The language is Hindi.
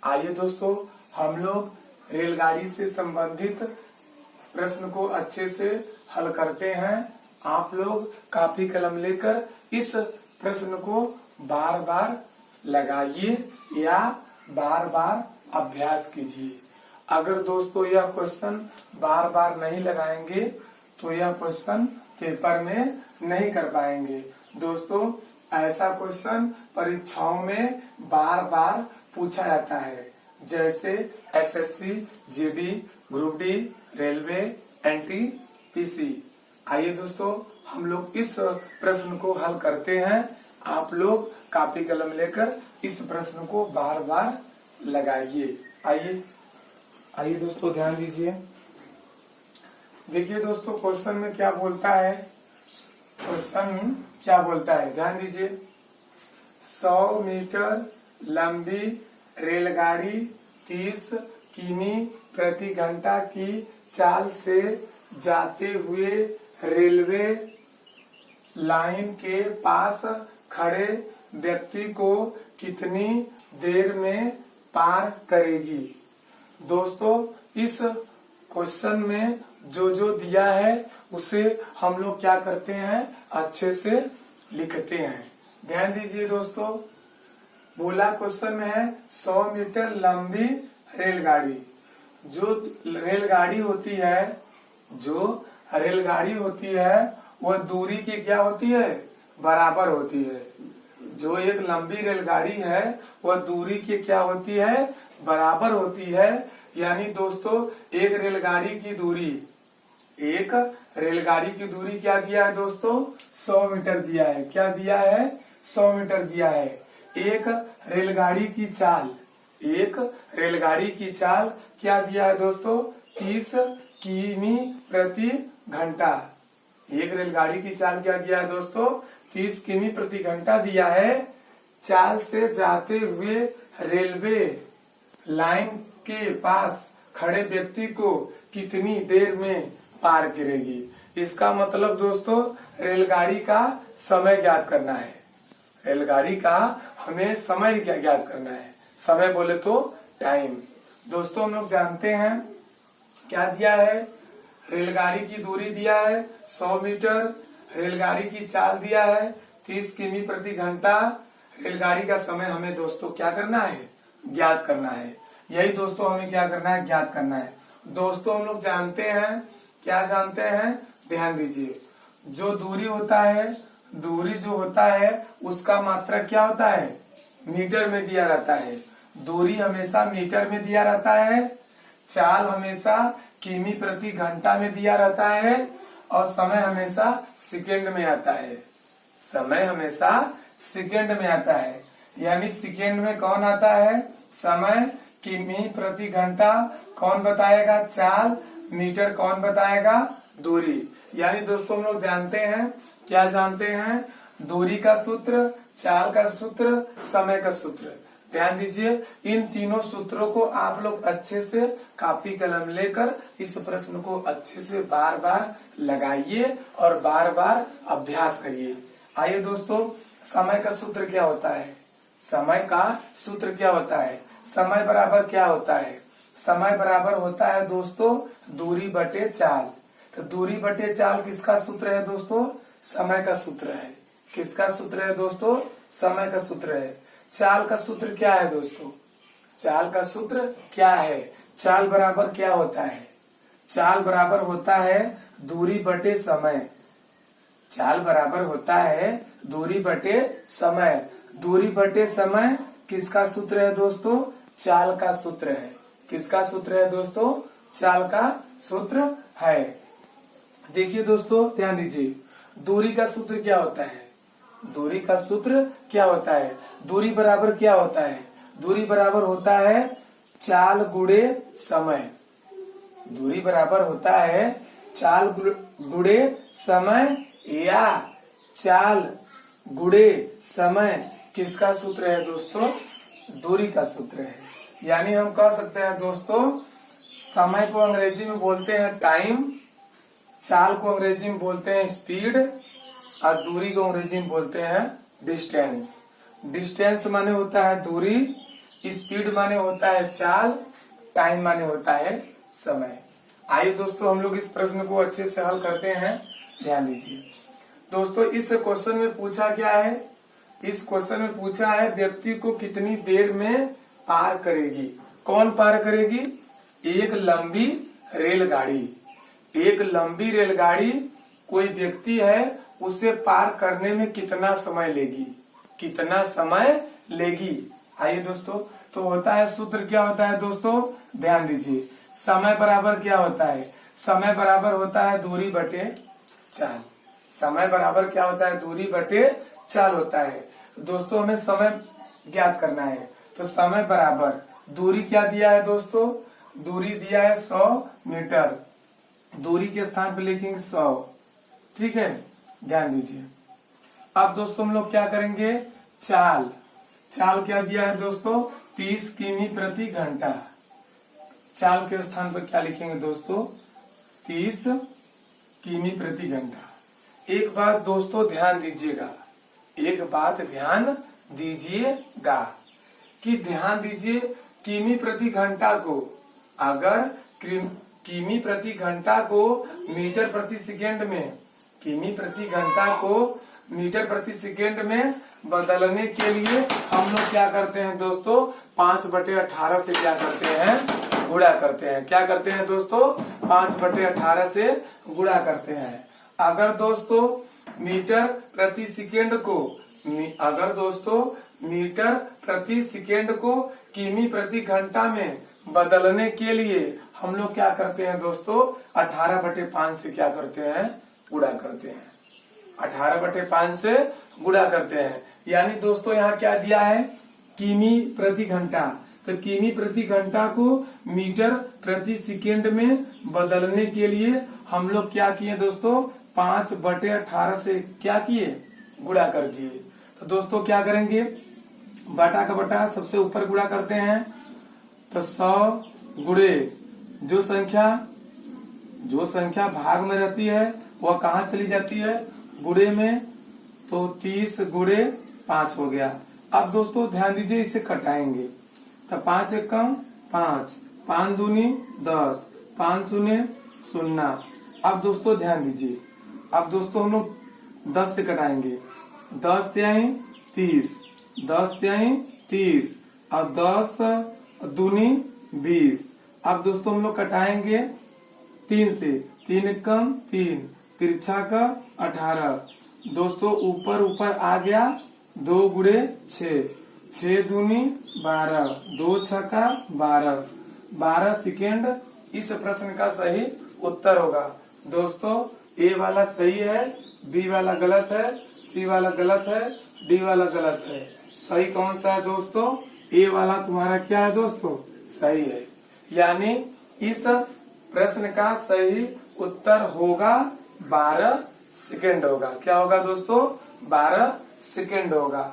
आइए दोस्तों, हम लोग रेलगाड़ी से संबंधित प्रश्न को अच्छे से हल करते हैं। आप लोग कापी कलम लेकर इस प्रश्न को बार बार लगाइए या बार बार अभ्यास कीजिए। अगर दोस्तों यह क्वेश्चन बार बार नहीं लगाएंगे तो यह क्वेश्चन पेपर में नहीं कर पाएंगे। दोस्तों, ऐसा क्वेश्चन परीक्षाओं में बार बार पूछा जाता है, जैसे SSC, GD, group D, railway, NTPC. आइए दोस्तों, हम लोग इस प्रश्न को हल करते हैं। आप लोग कॉपी कलम लेकर इस प्रश्न को बार बार लगाइए। आइए दोस्तों, ध्यान दीजिए। देखिए दोस्तों, क्वेश्चन में क्या बोलता है, ध्यान दीजिए। 100 मीटर लंबी रेलगाड़ी 30 किमी प्रति घंटा की चाल से जाते हुए रेलवे लाइन के पास खड़े व्यक्ति को कितनी देर में पार करेगी। दोस्तों, इस क्वेश्चन में जो दिया है उसे हम लोग क्या करते हैं, अच्छे से लिखते हैं। ध्यान दीजिए दोस्तों, बोला क्वेश्चन में है 100 मीटर लंबी रेलगाड़ी। जो रेलगाड़ी होती है वह दूरी की क्या होती है, बराबर होती है। जो एक लंबी रेलगाड़ी है वह दूरी की क्या होती है, बराबर होती है। यानी दोस्तों, एक रेलगाड़ी की दूरी क्या दिया है दोस्तों, 100 मीटर दिया है। क्या दिया है, 100 मीटर दिया है। एक रेलगाड़ी की चाल क्या दिया है दोस्तों, 30 किमी प्रति घंटा। एक रेलगाड़ी की चाल क्या दिया है दोस्तों, 30 किमी प्रति घंटा दिया है। चाल से जाते हुए रेलवे लाइन के पास खड़े व्यक्ति को कितनी देर में पार करेगी। इसका मतलब दोस्तों, रेलगाड़ी का समय ज्ञात करना है। रेलगाड़ी का हमें समय ज्ञात करना है। समय बोले तो टाइम। दोस्तों, हम लोग जानते हैं क्या दिया है, रेलगाड़ी की दूरी दिया है 100 मीटर, रेलगाड़ी की चाल दिया है 30 किमी प्रति घंटा। रेलगाड़ी का समय हमें दोस्तों क्या करना है, ज्ञात करना है। यही दोस्तों हमें क्या करना है, ज्ञात करना है। दोस्तों, हम लोग जानते हैं, क्या जानते हैं, ध्यान दीजिए। जो दूरी जो होता है उसका मात्रक क्या होता है, मीटर में दिया रहता है। दूरी हमेशा मीटर में दिया रहता है, चाल हमेशा किमी प्रति घंटा में दिया रहता है और समय हमेशा सेकेंड में आता है। यानी सेकेंड में कौन आता है, समय, किमी प्रति घंटा कौन बताएगा, चाल, मीटर कौन बताएगा, दूरी। यानी दोस्तों, हम लोग जानते हैं, क्या जानते हैं, दूरी का सूत्र, चाल का सूत्र, समय का सूत्र। ध्यान दीजिए, इन तीनों सूत्रों को आप लोग अच्छे से कॉपी कलम लेकर इस प्रश्न को अच्छे से बार बार लगाइए और बार बार अभ्यास करिए। आइए दोस्तों, समय का सूत्र क्या होता है, समय बराबर क्या होता है, समय बराबर होता है दोस्तों दूरी बटे चाल। तो दूरी बटे चाल किसका सूत्र है दोस्तों, समय का सूत्र है। किसका सूत्र है दोस्तों, समय का सूत्र है। चाल का सूत्र क्या है दोस्तों, चाल का सूत्र क्या है, चाल बराबर क्या होता है, चाल बराबर होता है दूरी बटे समय। चाल बराबर होता है दूरी बटे समय। दूरी बटे समय किसका सूत्र है दोस्तों, चाल का सूत्र है। किसका सूत्र है दोस्तों, चाल का सूत्र है। देखिए दोस्तों, ध्यान दीजिए, दूरी का सूत्र क्या होता है, दूरी का सूत्र क्या होता है, दूरी बराबर क्या होता है, दूरी बराबर होता है चाल गुणे समय। दूरी बराबर होता है चाल गुणे समय या चाल गुणे समय। किसका सूत्र है दोस्तों, दूरी का सूत्र है। यानी हम कह सकते हैं दोस्तों, समय को अंग्रेजी में बोलते हैं टाइम, चाल को अंग्रेजी में बोलते हैं स्पीड और दूरी को अंग्रेजी में बोलते हैं डिस्टेंस। डिस्टेंस माने होता है दूरी, स्पीड माने होता है चाल, टाइम माने होता है समय। आइए दोस्तों हम लोग इस प्रश्न को अच्छे से हल करते हैं, ध्यान दीजिए। दोस्तों इस क्वेश्चन में पूछा क्या है, इस क्वेश्चन में पूछा है व्यक्ति को कितनी देर में पार करेगी। कौन पार करेगी? एक लंबी रेलगाड़ी। एक लंबी रेलगाड़ी कोई व्यक्ति है, उसे पार करने में कितना समय लेगी, कितना समय लेगी। आइए दोस्तों, तो होता है सूत्र क्या होता है दोस्तों, ध्यान दीजिए। समय बराबर क्या होता है, समय बराबर होता है दूरी बटे चाल। समय बराबर क्या होता है, दूरी बटे चाल होता है। दोस्तों हमें समय ज्ञात करना है, तो समय बराबर दूरी क्या दिया है दोस्तों, दूरी दिया है 100 मीटर। दूरी के स्थान पर लिखेंगे 100, ठीक है, ध्यान दीजिए। अब दोस्तों हम लोग क्या करेंगे, चाल, चाल क्या दिया है दोस्तों, 30 किमी प्रति घंटा। चाल के स्थान पर क्या लिखेंगे दोस्तों, 30 किमी प्रति घंटा। एक बात दोस्तों ध्यान दीजिएगा, एक बात ध्यान दीजिएगा कि ध्यान दीजिए, किमी प्रति घंटा को अगर किमी प्रति घंटा को मीटर प्रति सेकेंड में, किमी प्रति घंटा को मीटर प्रति सेकेंड में बदलने के लिए हम लोग क्या करते हैं दोस्तों, 5/18 से क्या करते हैं, गुणा करते हैं। क्या करते हैं दोस्तों, 5/18 से गुणा करते हैं। अगर दोस्तों मीटर प्रति सेकेंड को, अगर दोस्तों मीटर प्रति सेकेंड को किमी प्रति घंटा में बदलने के लिए हम लोग क्या करते हैं दोस्तों, 18/5 से क्या करते हैं, गुणा करते हैं। 18/5 से गुणा करते हैं। यानी दोस्तों यहाँ क्या दिया है, किमी प्रति घंटा, तो किमी प्रति घंटा को मीटर प्रति सेकेंड में बदलने के लिए हम लोग क्या किए दोस्तों, 5/18 से क्या किए, गुणा कर दिए। तो दोस्तों क्या करेंगे, बटा का बटा सबसे ऊपर गुणा करते हैं, तो 100 गुणे जो संख्या भाग में रहती है वह कहाँ चली जाती है, गुणे में, तो 30 गुणे 5 हो गया। अब दोस्तों ध्यान दीजिए, इसे कटाएंगे, तो 5 एकम 5, 5 दूनी 10, 5 शून्य 0। अब दोस्तों ध्यान दीजिए, अब दोस्तों हम लोग 10 से कटाएंगे, 10 तिहाई 30, 10 तिहाई 30 और 10 दूनी 20। अब दोस्तों हम लोग कटाएंगे 3 से, 3 एकम 3, तिरछा का 18। दोस्तों ऊपर ऊपर आ गया, 2 गुणे 6, 6 दूनी 12, 2 छक्का 12, 12 सेकेंड इस प्रश्न का सही उत्तर होगा। दोस्तों ए वाला सही है, बी वाला गलत है, सी वाला गलत है, डी वाला गलत है। सही कौन सा है दोस्तों, ए वाला तुम्हारा क्या है दोस्तों, सही है। यानी इस प्रश्न का सही उत्तर होगा 12 सेकेंड होगा। क्या होगा दोस्तों, 12 सेकेंड होगा।